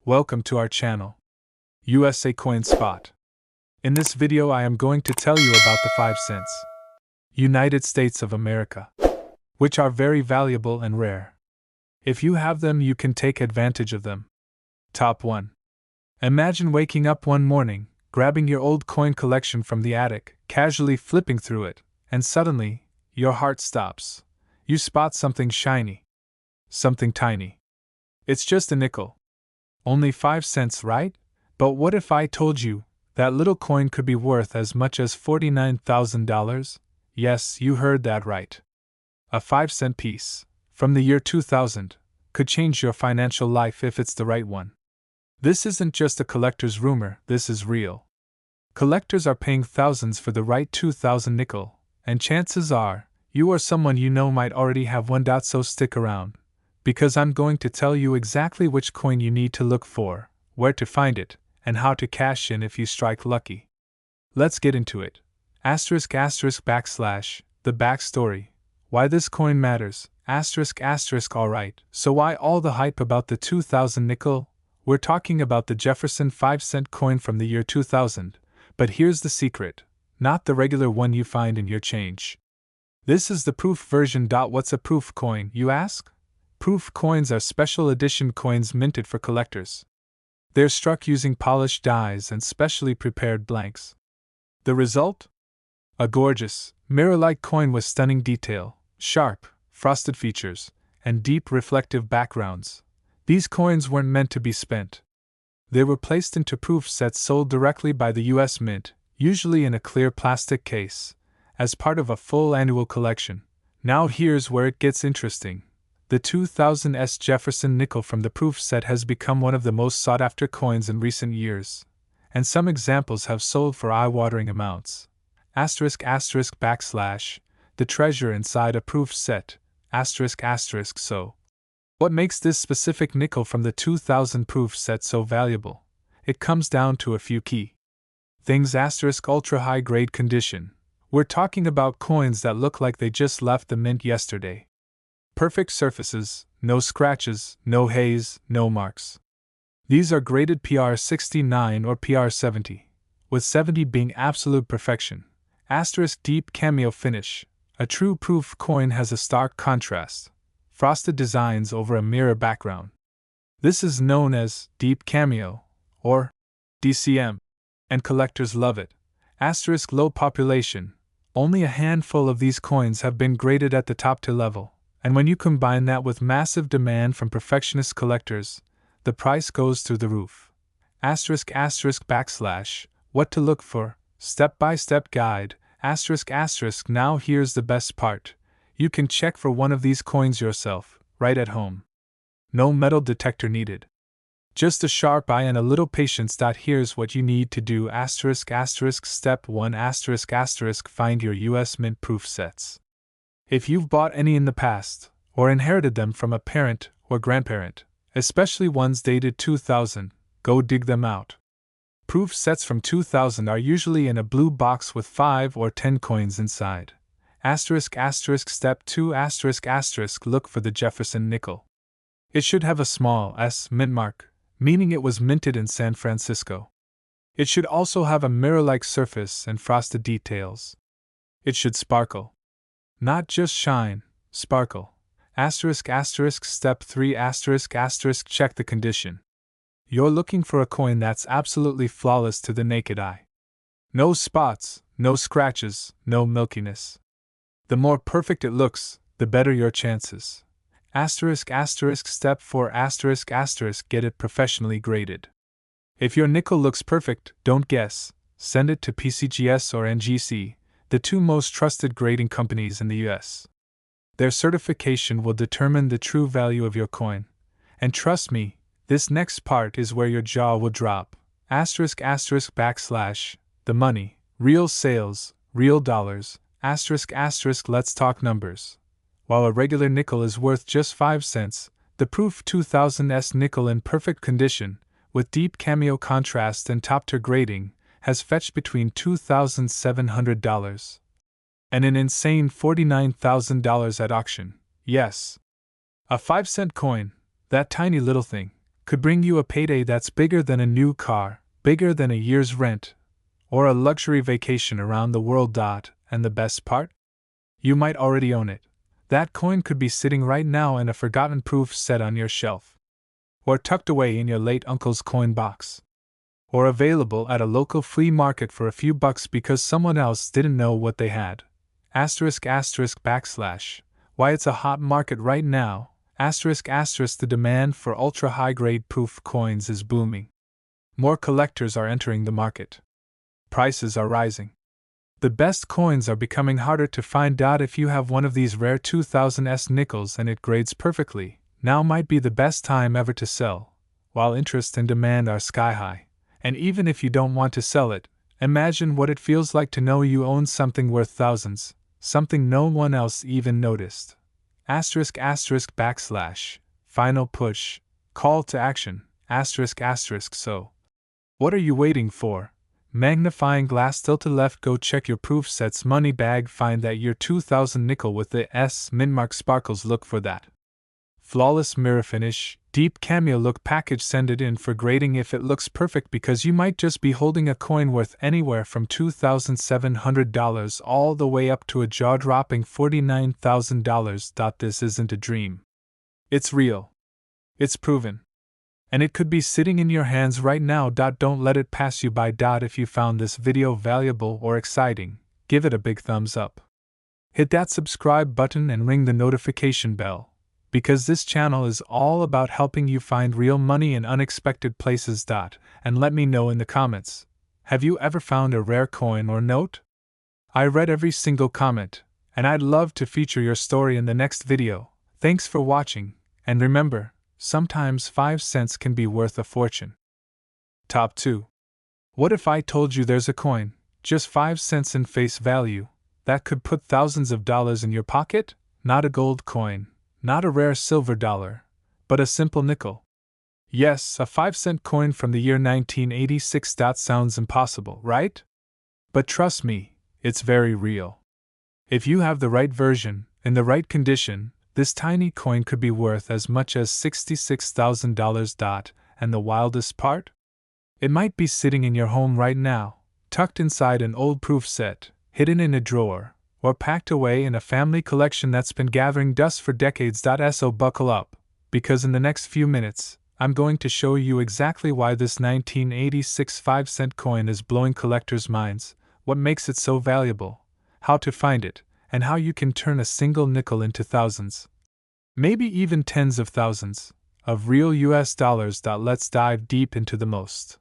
Welcome to our channel, USA Coin Spot. In this video I am going to tell you about the 5 cents United States of America, which are very valuable and rare. If you have them, you can take advantage of them. Top 1. Imagine waking up one morning, grabbing your old coin collection from the attic, casually flipping through it, and suddenly, your heart stops. You spot something shiny. Something tiny. It's just a nickel. Only 5 cents, right? But what if I told you that little coin could be worth as much as $49,000? Yes, you heard that right. A 5-cent piece, from the year 2000, could change your financial life if it's the right one. This isn't just a collector's rumor, this is real. Collectors are paying thousands for the right 2000 nickel, and chances are, you or someone you know might already have one. So stick around, because I'm going to tell you exactly which coin you need to look for, where to find it, and how to cash in if you strike lucky. Let's get into it. *****, the backstory. Why this coin matters. ****, alright, so why all the hype about the 2000 nickel? We're talking about the Jefferson 5-cent coin from the year 2000, but here's the secret. Not the regular one you find in your change. This is the proof version. What's a proof coin, you ask? Proof coins are special edition coins minted for collectors. They're struck using polished dies and specially prepared blanks. The result? A gorgeous, mirror-like coin with stunning detail, sharp, frosted features, and deep reflective backgrounds. These coins weren't meant to be spent. They were placed into proof sets sold directly by the U.S. Mint, usually in a clear plastic case, as part of a full annual collection. Now here's where it gets interesting. The 2000 Jefferson nickel from the proof set has become one of the most sought-after coins in recent years, and some examples have sold for eye-watering amounts. ****, the treasure inside a proof set. ****, so what makes this specific nickel from the 2000 proof set so valuable? It comes down to a few key things. Ultra high grade condition. We're talking about coins that look like they just left the mint yesterday. Perfect surfaces, no scratches, no haze, no marks. These are graded PR 69 or PR 70, with 70 being absolute perfection. Deep cameo finish. A true proof coin has a stark contrast. Frosted designs over a mirror background. This is known as deep cameo, or DCM, and collectors love it. Low population. Only a handful of these coins have been graded at the top tier level, and when you combine that with massive demand from perfectionist collectors, the price goes through the roof. ****, what to look for, step-by-step guide. ****, now here's the best part. You can check for one of these coins yourself, right at home. No metal detector needed. Just a sharp eye and a little patience. Here's what you need to do. Step 1 find your US Mint proof sets. If you've bought any in the past, or inherited them from a parent or grandparent, especially ones dated 2000, go dig them out. Proof sets from 2000 are usually in a blue box with 5 or 10 coins inside. Step 2 look for the Jefferson nickel. It should have a small S mint mark, meaning it was minted in San Francisco. It should also have a mirror-like surface and frosted details. It should sparkle. Not just shine, sparkle. Step 3 check the condition. You're looking for a coin that's absolutely flawless to the naked eye. No spots, no scratches, no milkiness. The more perfect it looks, the better your chances. Step 4 get it professionally graded. If your nickel looks perfect, don't guess, send it to PCGS or NGC, the two most trusted grading companies in the US. Their certification will determine the true value of your coin. And trust me, this next part is where your jaw will drop. ***, the money, real sales, real dollars. Let's talk numbers. While a regular nickel is worth just 5 cents, the proof 2000 nickel in perfect condition, with deep cameo contrast and top-tier grading, has fetched between $2,700 and an insane $49,000 at auction. Yes. A 5-cent coin, that tiny little thing, could bring you a payday that's bigger than a new car, bigger than a year's rent, or a luxury vacation around the world. And the best part? You might already own it. That coin could be sitting right now in a forgotten proof set on your shelf, or tucked away in your late uncle's coin box, or available at a local flea market for a few bucks because someone else didn't know what they had. *****. Why it's a hot market right now. ****. The demand for ultra-high-grade proof coins is booming. More collectors are entering the market. Prices are rising. The best coins are becoming harder to find. If you have one of these rare 2000s nickels and it grades perfectly, now might be the best time ever to sell, while interest and demand are sky high. And even if you don't want to sell it, imagine what it feels like to know you own something worth thousands, something no one else even noticed. ****. Final push. Call to action. ****. So, what are you waiting for? Magnifying glass tilted left. Go check your proof sets money bag. Find that year 2000 nickel with the S mint mark sparkles. Look for that flawless mirror finish, deep cameo look package. Send it in for grading if it looks perfect, because you might just be holding a coin worth anywhere from $2,700 all the way up to a jaw-dropping $49,000. This isn't a dream. It's real. It's proven. And it could be sitting in your hands right now. Don't let it pass you by. If you found this video valuable or exciting, give it a big thumbs up. Hit that subscribe button and ring the notification bell, because this channel is all about helping you find real money in unexpected places. And let me know in the comments, have you ever found a rare coin or note? I read every single comment, and I'd love to feature your story in the next video. Thanks for watching, and remember, sometimes 5 cents can be worth a fortune. Top 2. What if I told you there's a coin, just 5 cents in face value, that could put thousands of dollars in your pocket? Not a gold coin, not a rare silver dollar, but a simple nickel. Yes, a 5-cent coin from the year 1986. Sounds impossible, right? But trust me, it's very real. If you have the right version, in the right condition, this tiny coin could be worth as much as $66,000. And the wildest part? It might be sitting in your home right now, tucked inside an old proof set, hidden in a drawer, or packed away in a family collection that's been gathering dust for decades. So buckle up, because in the next few minutes, I'm going to show you exactly why this 1986 5-cent coin is blowing collectors' minds, what makes it so valuable, how to find it, and how you can turn a single nickel into thousands, maybe even tens of thousands, of real US dollars. Let's dive deep into the most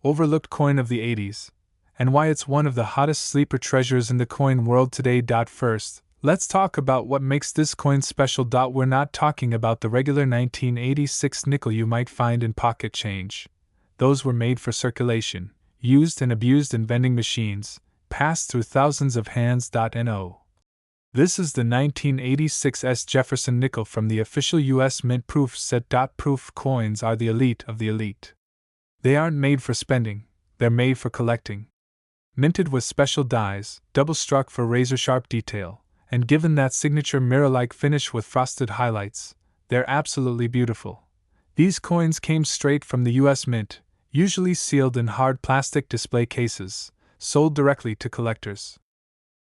overlooked coin of the 80s, and why it's one of the hottest sleeper treasures in the coin world today. First, let's talk about what makes this coin special. We're not talking about the regular 1986 nickel you might find in pocket change. Those were made for circulation, used and abused in vending machines, passed through thousands of hands. No. This is the 1986 Jefferson nickel from the official US Mint proof set. Proof coins are the elite of the elite. They aren't made for spending, they're made for collecting. Minted with special dies, double struck for razor-sharp detail, and given that signature mirror-like finish with frosted highlights, they're absolutely beautiful. These coins came straight from the US Mint, usually sealed in hard plastic display cases, sold directly to collectors.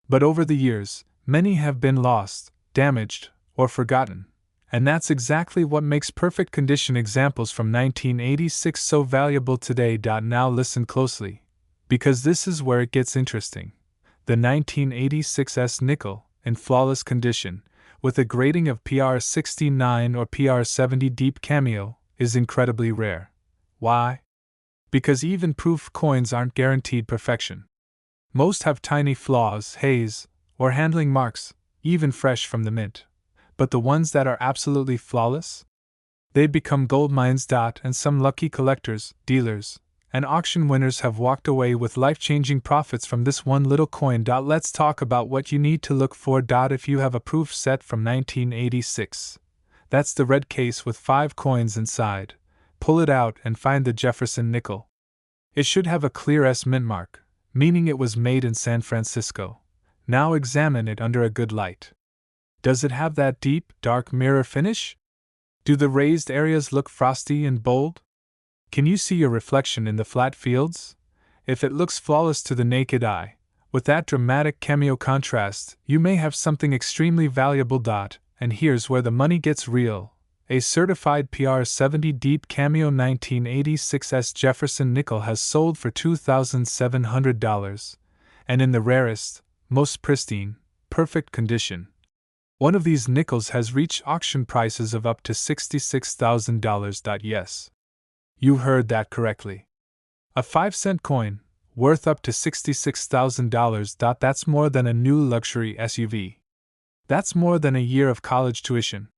But over the years, many have been lost, damaged, or forgotten, and that's exactly what makes perfect condition examples from 1986 so valuable today. Now listen closely, because this is where it gets interesting. The 1986 nickel, in flawless condition, with a grading of PR 69 or PR 70 deep cameo, is incredibly rare. Why? Because even proof coins aren't guaranteed perfection. Most have tiny flaws, haze, or handling marks, even fresh from the mint. But the ones that are absolutely flawless? They become gold mines. And some lucky collectors, dealers, and auction winners have walked away with life-changing profits from this one little coin. Let's talk about what you need to look for. If you have a proof set from 1986, that's the red case with 5 coins inside, pull it out and find the Jefferson nickel. It should have a clear S mint mark, meaning it was made in San Francisco. Now examine it under a good light. Does it have that deep, dark mirror finish? Do the raised areas look frosty and bold? Can you see your reflection in the flat fields? If it looks flawless to the naked eye, with that dramatic cameo contrast, you may have something extremely valuable. And here's where the money gets real. A certified PR70 Deep Cameo 1986 Jefferson nickel has sold for $2,700, and in the rarest, most pristine, perfect condition. One of these nickels has reached auction prices of up to $66,000. Yes. You heard that correctly. A 5-cent coin, worth up to $66,000. That's more than a new luxury SUV. That's more than a year of college tuition.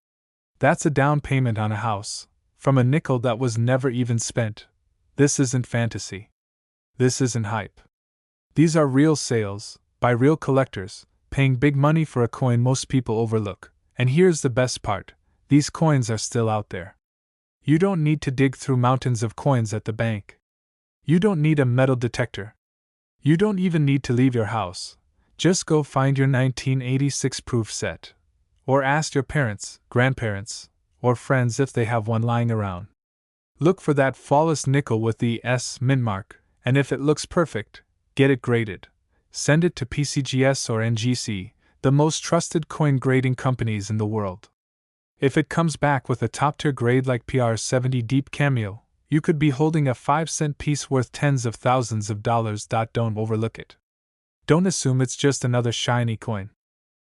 That's a down payment on a house, from a nickel that was never even spent. This isn't fantasy. This isn't hype. These are real sales, by real collectors, paying big money for a coin most people overlook. And here's the best part, these coins are still out there. You don't need to dig through mountains of coins at the bank. You don't need a metal detector. You don't even need to leave your house. Just go find your 1986 proof set. Or ask your parents, grandparents, or friends if they have one lying around. Look for that flawless nickel with the S mint mark, and if it looks perfect, get it graded. Send it to PCGS or NGC, the most trusted coin grading companies in the world. If it comes back with a top-tier grade like PR70 Deep Cameo, you could be holding a 5-cent piece worth tens of thousands of dollars. Don't overlook it. Don't assume it's just another shiny coin.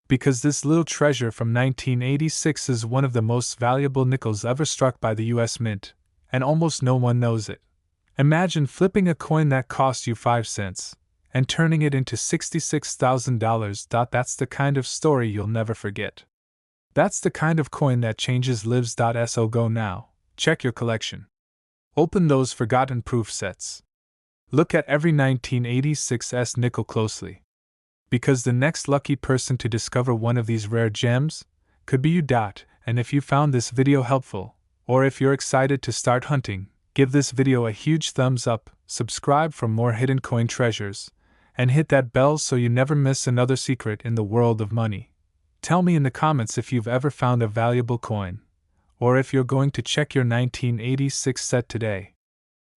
Because this little treasure from 1986 is one of the most valuable nickels ever struck by the US Mint, and almost no one knows it. Imagine flipping a coin that cost you 5 cents, and turning it into $66,000. That's the kind of story you'll never forget. That's the kind of coin that changes lives. So go now, check your collection. Open those forgotten proof sets. Look at every 1986 nickel closely. Because the next lucky person to discover one of these rare gems could be you. And if you found this video helpful, or if you're excited to start hunting, give this video a huge thumbs up, subscribe for more hidden coin treasures, and hit that bell so you never miss another secret in the world of money. Tell me in the comments if you've ever found a valuable coin, or if you're going to check your 1986 set today.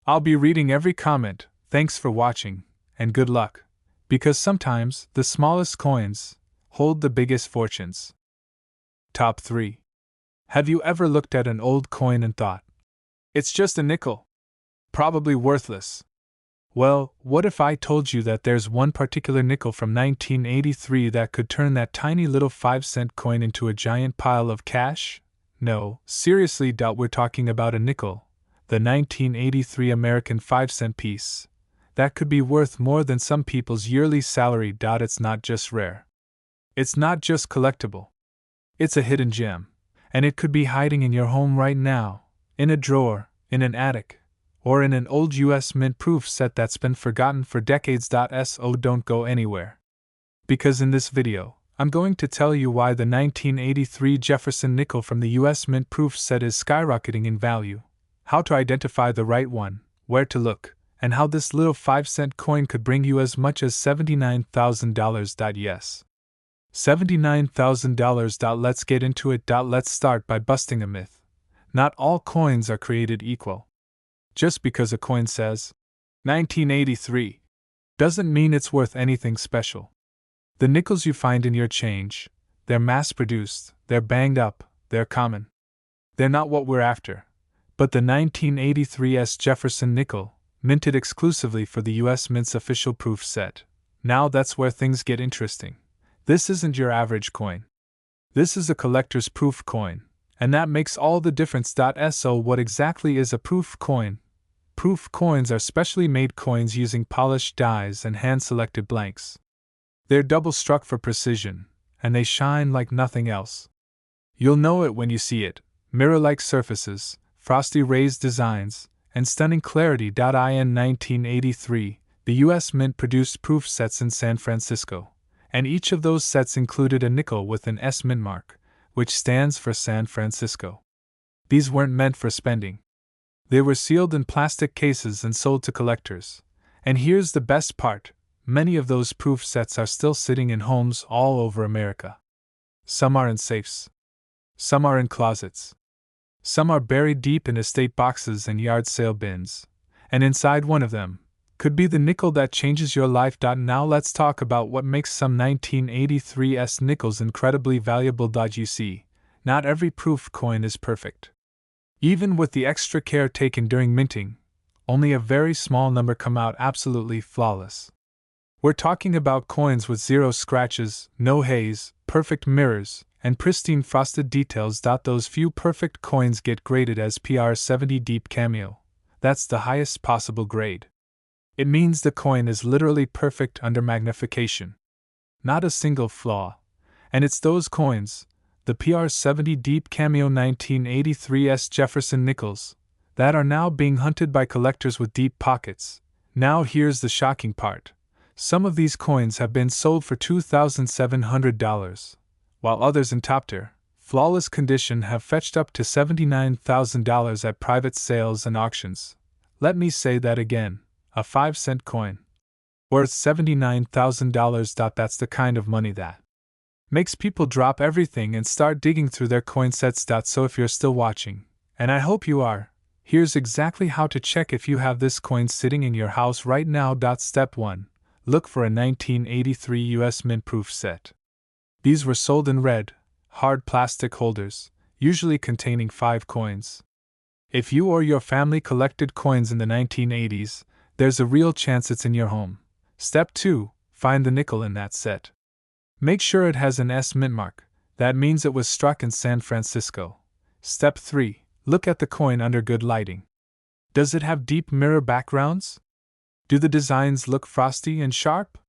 I'll be reading every comment. Thanks for watching, and good luck. Because sometimes, the smallest coins hold the biggest fortunes. Top 3. Have you ever looked at an old coin and thought, it's just a nickel? Probably worthless. Well, what if I told you that there's one particular nickel from 1983 that could turn that tiny little 5-cent coin into a giant pile of cash? No, seriously, we're talking about a nickel, the 1983 American 5-cent piece. That could be worth more than some people's yearly salary. It's not just rare. It's not just collectible. It's a hidden gem, and it could be hiding in your home right now, in a drawer, in an attic, or in an old US Mint proof set that's been forgotten for decades. So don't go anywhere. Because in this video, I'm going to tell you why the 1983 Jefferson nickel from the US Mint proof set is skyrocketing in value, how to identify the right one, where to look, and how this little 5-cent coin could bring you as much as $79,000. Yes. $79,000. Let's get into it. Let's start by busting a myth. Not all coins are created equal. Just because a coin says 1983 doesn't mean it's worth anything special. The nickels you find in your change, they're mass-produced, they're banged up, they're common. They're not what we're after. But the 1983 Jefferson nickel, minted exclusively for the US Mint's official proof set. Now that's where things get interesting. This isn't your average coin. This is a collector's proof coin, and that makes all the difference. So what exactly is a proof coin? Proof coins are specially made coins using polished dies and hand-selected blanks. They're double-struck for precision, and they shine like nothing else. You'll know it when you see it. Mirror-like surfaces, frosty raised designs, and stunning clarity. In 1983, the US Mint produced proof sets in San Francisco, and each of those sets included a nickel with an S mint mark, which stands for San Francisco. These weren't meant for spending. They were sealed in plastic cases and sold to collectors. And here's the best part, many of those proof sets are still sitting in homes all over America. Some are in safes. Some are in closets. Some are buried deep in estate boxes and yard sale bins, and inside one of them could be the nickel that changes your life. Now let's talk about what makes some 1983's nickels incredibly valuable. You see, not every proof coin is perfect. Even with the extra care taken during minting, only a very small number come out absolutely flawless. We're talking about coins with zero scratches, no haze, perfect mirrors, and pristine frosted details. Those few perfect coins get graded as PR70 Deep Cameo. That's the highest possible grade. It means the coin is literally perfect under magnification. Not a single flaw. And it's those coins, the PR70 Deep Cameo 1983's Jefferson Nickels, that are now being hunted by collectors with deep pockets. Now here's the shocking part. Some of these coins have been sold for $2,700, while others in top-tier, flawless condition have fetched up to $79,000 at private sales and auctions. Let me say that again, a 5-cent coin, worth $79,000. That's the kind of money that makes people drop everything and start digging through their coin sets. So if you're still watching, and I hope you are, here's exactly how to check if you have this coin sitting in your house right now. Step 1. Look for a 1983 US mint proof set. These were sold in red, hard plastic holders, usually containing 5 coins. If you or your family collected coins in the 1980s, there's a real chance it's in your home. Step 2. Find the nickel in that set. Make sure it has an S mint mark. That means it was struck in San Francisco. Step 3. Look at the coin under good lighting. Does it have deep mirror backgrounds? Do the designs look frosty and sharp?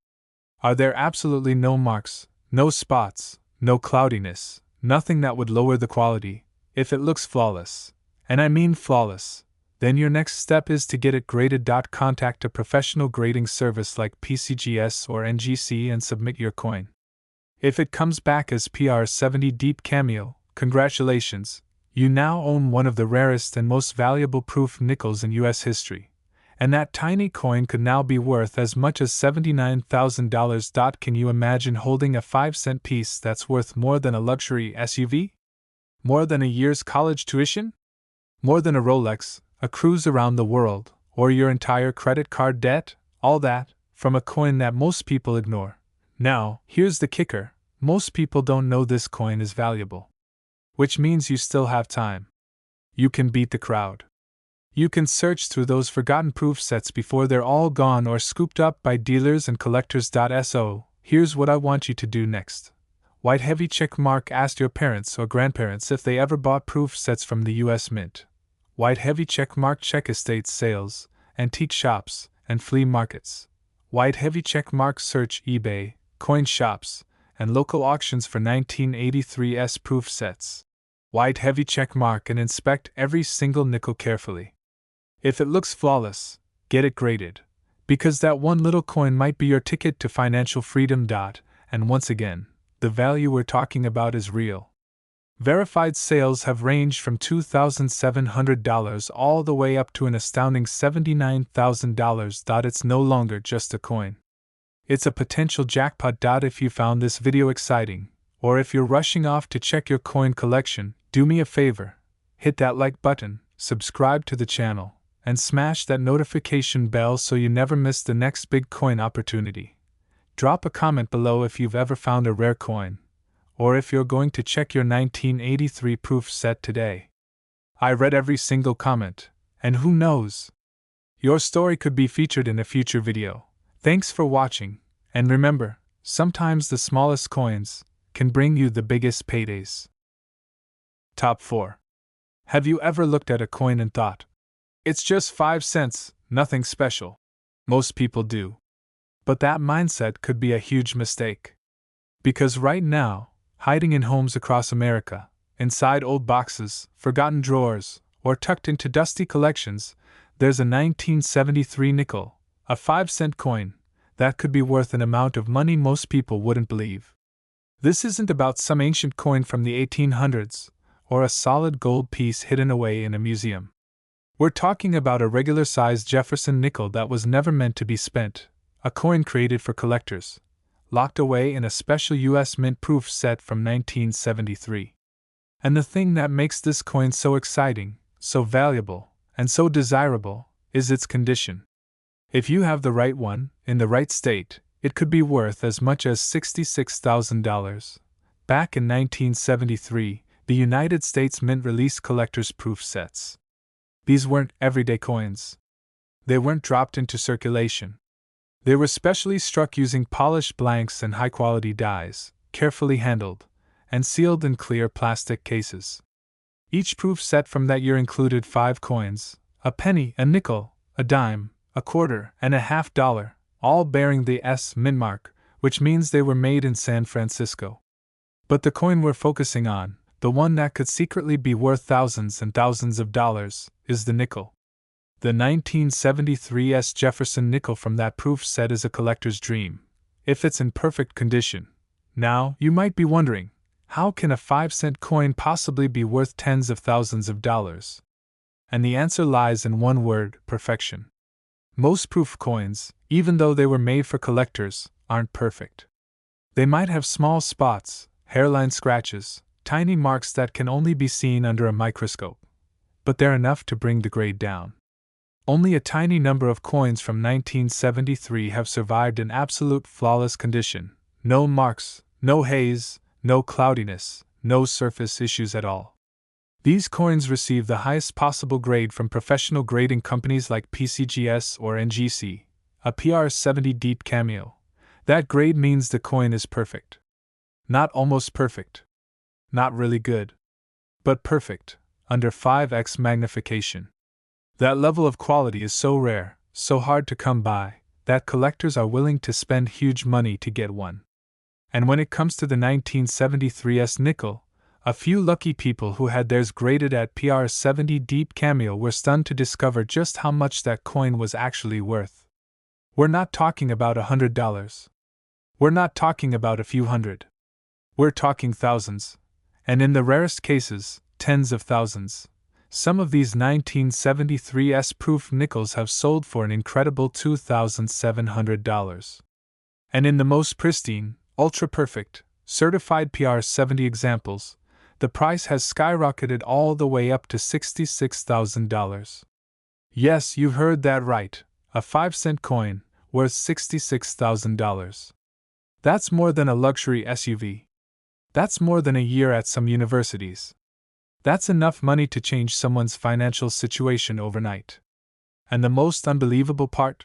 Are there absolutely no marks, no spots, no cloudiness, nothing that would lower the quality? If it looks flawless, and I mean flawless, then your next step is to get it graded. Contact a professional grading service like PCGS or NGC and submit your coin. If it comes back as PR70 Deep Cameo, congratulations, you now own one of the rarest and most valuable proof nickels in US history. And that tiny coin could now be worth as much as $79,000. Can you imagine holding a 5-cent piece that's worth more than a luxury SUV? More than a year's college tuition? More than a Rolex, a cruise around the world, or your entire credit card debt? All that, from a coin that most people ignore. Now, here's the kicker. Most people don't know this coin is valuable. Which means you still have time. You can beat the crowd. You can search through those forgotten proof sets before they're all gone or scooped up by dealers and collectors. So, here's what I want you to do next. White heavy check mark. Ask your parents or grandparents if they ever bought proof sets from the US Mint. White heavy check mark. Check estate sales, antique shops, and flea markets. White heavy check mark. Search eBay, coin shops, and local auctions for 1983's proof sets. White heavy check mark and inspect every single nickel carefully. If it looks flawless, get it graded, because that one little coin might be your ticket to financial freedom. And once again, the value we're talking about is real. Verified sales have ranged from $2,700 all the way up to an astounding $79,000. It's no longer just a coin. It's a potential jackpot. If you found this video exciting, or if you're rushing off to check your coin collection, do me a favor, hit that like button, subscribe to the channel, and smash that notification bell so you never miss the next big coin opportunity. Drop a comment below if you've ever found a rare coin, or if you're going to check your 1983 proof set today. I read every single comment, and who knows? Your story could be featured in a future video. Thanks for watching, and remember, sometimes the smallest coins can bring you the biggest paydays. Top 4. Have you ever looked at a coin and thought, it's just 5 cents, nothing special? Most people do. But that mindset could be a huge mistake. Because right now, hiding in homes across America, inside old boxes, forgotten drawers, or tucked into dusty collections, there's a 1973 nickel, a 5-cent coin, that could be worth an amount of money most people wouldn't believe. This isn't about some ancient coin from the 1800s, or a solid gold piece hidden away in a museum. We're talking about a regular-sized Jefferson nickel that was never meant to be spent, a coin created for collectors, locked away in a special US Mint proof set from 1973. And the thing that makes this coin so exciting, so valuable, and so desirable, is its condition. If you have the right one, in the right state, it could be worth as much as $66,000. Back in 1973, the United States Mint released collector's proof sets. These weren't everyday coins. They weren't dropped into circulation. They were specially struck using polished blanks and high-quality dies, carefully handled, and sealed in clear plastic cases. Each proof set from that year included 5 coins, a penny, a nickel, a dime, a quarter, and a $50, all bearing the S Mint mark, which means they were made in San Francisco. But the coin we're focusing on, the one that could secretly be worth thousands and thousands of dollars, is the nickel. The 1973 S Jefferson nickel from that proof set is a collector's dream, if it's in perfect condition. Now, you might be wondering, how can a 5-cent coin possibly be worth tens of thousands of dollars? And the answer lies in one word: perfection. Most proof coins, even though they were made for collectors, aren't perfect. They might have small spots, hairline scratches, tiny marks that can only be seen under a microscope. But they're enough to bring the grade down. Only a tiny number of coins from 1973 have survived in absolute flawless condition. No marks, no haze, no cloudiness, no surface issues at all. These coins receive the highest possible grade from professional grading companies like PCGS or NGC, a PR70 Deep Cameo. That grade means the coin is perfect. Not almost perfect. Not really good. But perfect, under 5x magnification. That level of quality is so rare, so hard to come by, that collectors are willing to spend huge money to get one. And when it comes to the 1973 S nickel, a few lucky people who had theirs graded at PR70 Deep Cameo were stunned to discover just how much that coin was actually worth. We're not talking about $100. We're not talking about a few hundred. We're talking thousands. And in the rarest cases, tens of thousands. Some of these 1973 S-proof nickels have sold for an incredible $2,700. And in the most pristine, ultra-perfect, certified PR70 examples, the price has skyrocketed all the way up to $66,000. Yes, you've heard that right, a 5-cent coin, worth $66,000. That's more than a luxury SUV. That's more than a year at some universities. That's enough money to change someone's financial situation overnight. And the most unbelievable part?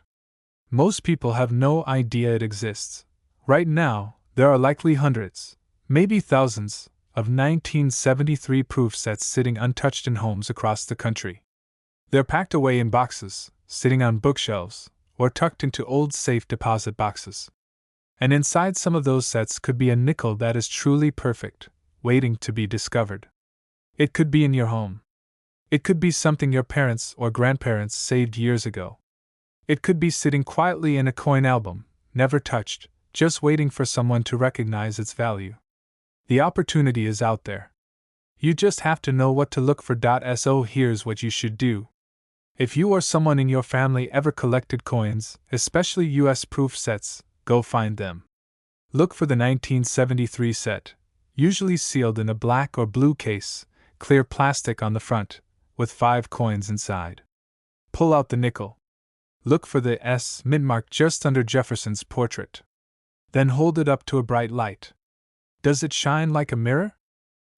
Most people have no idea it exists. Right now, there are likely hundreds, maybe thousands, of 1973 proof sets sitting untouched in homes across the country. They're packed away in boxes, sitting on bookshelves, or tucked into old safe deposit boxes. And inside some of those sets could be a nickel that is truly perfect, waiting to be discovered. It could be in your home. It could be something your parents or grandparents saved years ago. It could be sitting quietly in a coin album, never touched, just waiting for someone to recognize its value. The opportunity is out there. You just have to know what to look for. So here's what you should do. If you or someone in your family ever collected coins, especially US proof sets, go find them. Look for the 1973 set, usually sealed in a black or blue case, clear plastic on the front, with 5 coins inside. Pull out the nickel. Look for the S Mint mark just under Jefferson's portrait. Then hold it up to a bright light. Does it shine like a mirror?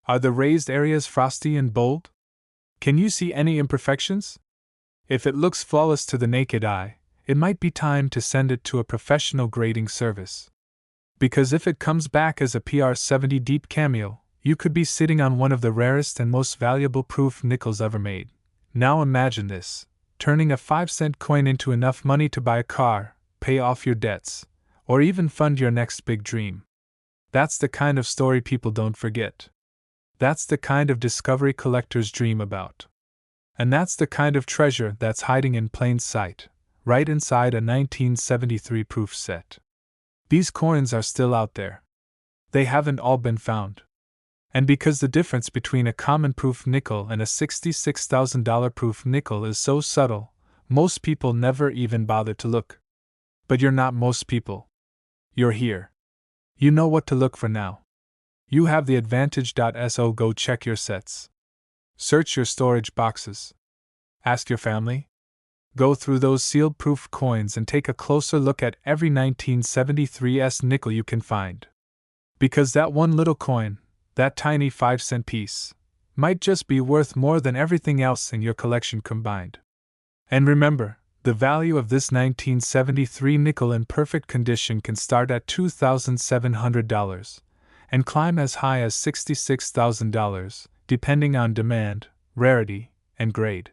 Are the raised areas frosty and bold? Can you see any imperfections? If it looks flawless to the naked eye, it might be time to send it to a professional grading service. Because if it comes back as a PR70 Deep Cameo, you could be sitting on one of the rarest and most valuable proof nickels ever made. Now imagine this, turning a 5-cent coin into enough money to buy a car, pay off your debts, or even fund your next big dream. That's the kind of story people don't forget. That's the kind of discovery collectors dream about. And that's the kind of treasure that's hiding in plain sight, right inside a 1973 proof set. These coins are still out there. They haven't all been found. And because the difference between a common proof nickel and a $66,000 proof nickel is so subtle, most people never even bother to look. But you're not most people. You're here. You know what to look for now. You have the advantage. So go check your sets. Search your storage boxes. Ask your family. Go through those seal-proof coins and take a closer look at every 1973's nickel you can find. Because that one little coin, that tiny 5-cent piece, might just be worth more than everything else in your collection combined. And remember, the value of this 1973 nickel in perfect condition can start at $2,700 and climb as high as $66,000, depending on demand, rarity, and grade.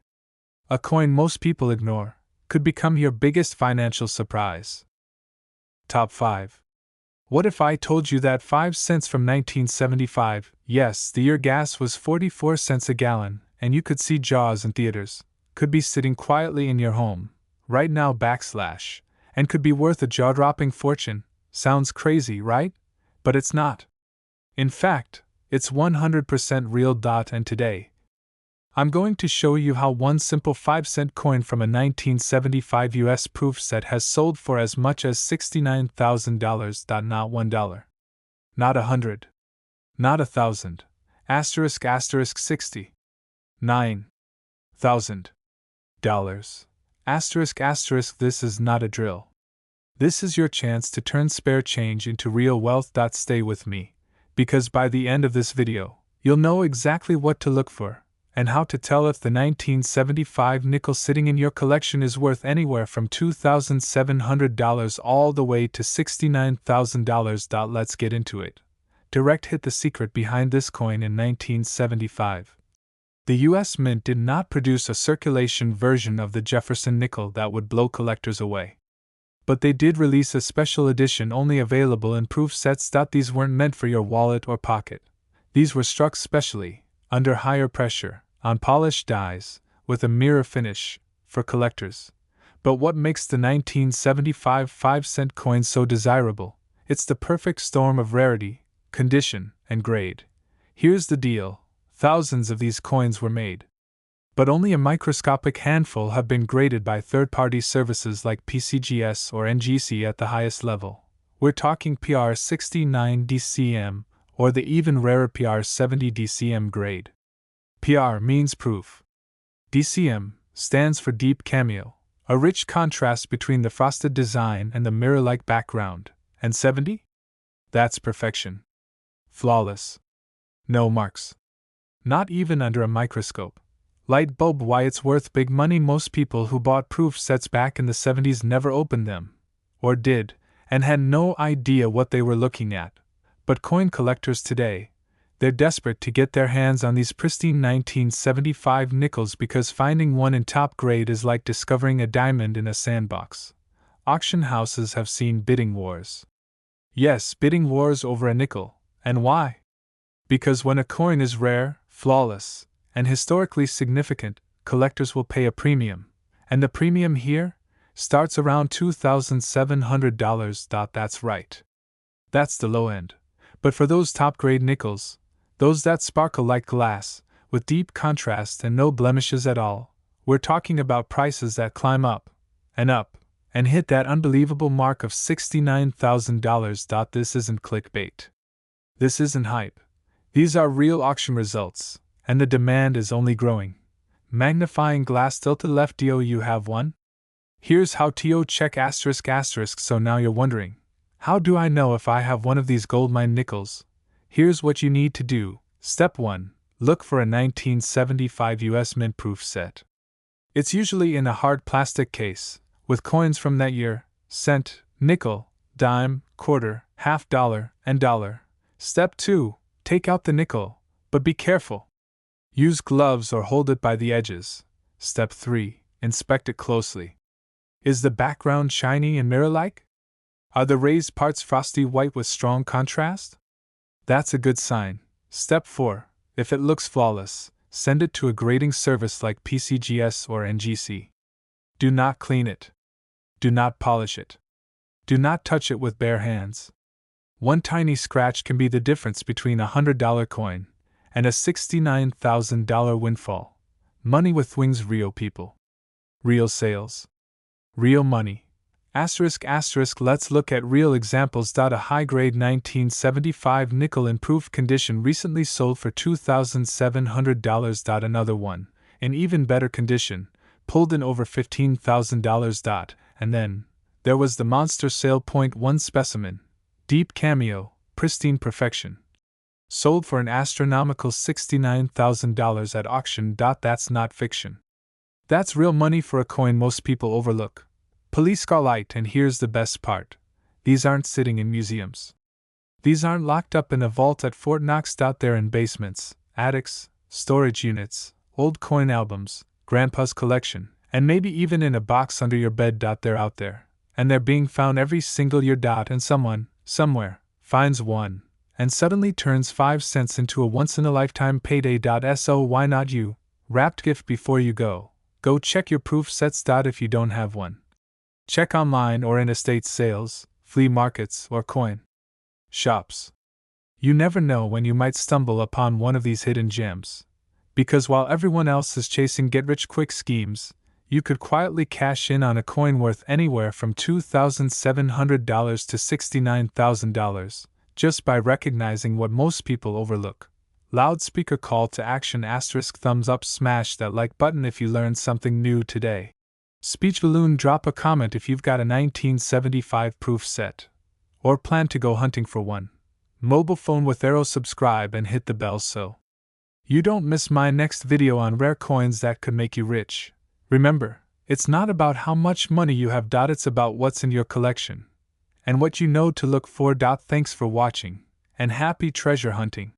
A coin most people ignore could become your biggest financial surprise. Top 5. What if I told you that 5 cents from 1975, yes, the year gas was 44 cents a gallon, and you could see Jaws in theaters, could be sitting quietly in your home, right now / and could be worth a jaw-dropping fortune? Sounds crazy, right? But it's not. In fact, it's 100% real. And today, I'm going to show you how one simple 5-cent coin from a 1975 US proof set has sold for as much as $69,000. Not $1. Not $100. Not $1,000. *** 60. $9,000. ***. This is not a drill. This is your chance to turn spare change into real wealth. Stay with me, because by the end of this video, you'll know exactly what to look for and how to tell if the 1975 nickel sitting in your collection is worth anywhere from $2,700 all the way to $69,000. Let's get into it. Direct hit: the secret behind this coin in 1975. The US Mint did not produce a circulation version of the Jefferson nickel that would blow collectors away. But they did release a special edition only available in proof sets. These weren't meant for your wallet or pocket. These were struck specially, under higher pressure, on polished dies, with a mirror finish, for collectors. But what makes the 1975 5-cent coin so desirable? It's the perfect storm of rarity, condition, and grade. Here's the deal: thousands of these coins were made, but only a microscopic handful have been graded by third-party services like PCGS or NGC at the highest level. We're talking PR 69 DCM, or the even rarer PR 70 DCM grade. PR means proof. DCM stands for deep cameo, a rich contrast between the frosted design and the mirror-like background. And 70? That's perfection. Flawless. No marks. Not even under a microscope. Light bulb: why it's worth big money. Most people who bought proof sets back in the 70s never opened them, or did, and had no idea what they were looking at. But coin collectors today, they're desperate to get their hands on these pristine 1975 nickels because finding one in top grade is like discovering a diamond in a sandbox. Auction houses have seen bidding wars. Yes, bidding wars over a nickel. And why? Because when a coin is rare, flawless, and historically significant, collectors will pay a premium. And the premium here starts around $2,700. That's right. That's the low end. But for those top-grade nickels, those that sparkle like glass, with deep contrast and no blemishes at all, we're talking about prices that climb up, and hit that unbelievable mark of $69,000. This isn't clickbait. This isn't hype. These are real auction results, and the demand is only growing. Magnifying glass tilted left. Do you have one? Here's how to check ***. So now you're wondering, how do I know if I have one of these goldmine nickels? Here's what you need to do. Step 1. Look for a 1975 US Mint proof set. It's usually in a hard plastic case, with coins from that year: cent, nickel, dime, quarter, $half, and dollar. Step 2. Take out the nickel, but be careful. Use gloves or hold it by the edges. Step 3. Inspect it closely. Is the background shiny and mirror-like? Are the raised parts frosty white with strong contrast? That's a good sign. Step 4. If it looks flawless, send it to a grading service like PCGS or NGC. Do not clean it. Do not polish it. Do not touch it with bare hands. One tiny scratch can be the difference between a $100 coin and a $69,000 windfall. Money with wings. Real people. Real sales. Real money. Let's look at real examples. A high-grade 1975 nickel in proof condition recently sold for $2,700. Another one, in even better condition, pulled in over $15,000. And then, there was the monster sale. .1 specimen, deep cameo, pristine perfection. Sold for an astronomical $69,000 at auction. That's not fiction. That's real money for a coin most people overlook. Police car light. And here's the best part. These aren't sitting in museums. These aren't locked up in a vault at Fort Knox. They're in basements, attics, storage units, old coin albums, grandpa's collection, and maybe even in a box under your bed. They're out there, and they're being found every single year. And someone, somewhere, finds one, and suddenly turns 5 cents into a once-in-a-lifetime payday. So why not you? Wrapped gift before you go. Go check your proof sets. If you don't have one, check online or in estate sales, flea markets, or coin shops. You never know when you might stumble upon one of these hidden gems. Because while everyone else is chasing get-rich-quick schemes, you could quietly cash in on a coin worth anywhere from $2,700 to $69,000, just by recognizing what most people overlook. Loudspeaker call to action. Thumbs up. Smash that like button if you learned something new today. Speech balloon. Drop a comment if you've got a 1975 proof set, or plan to go hunting for one. Mobile phone with arrow. Subscribe and hit the bell so you don't miss my next video on rare coins that could make you rich. Remember, it's not about how much money you have. It's about what's in your collection and what you know to look for. Thanks for watching, and happy treasure hunting.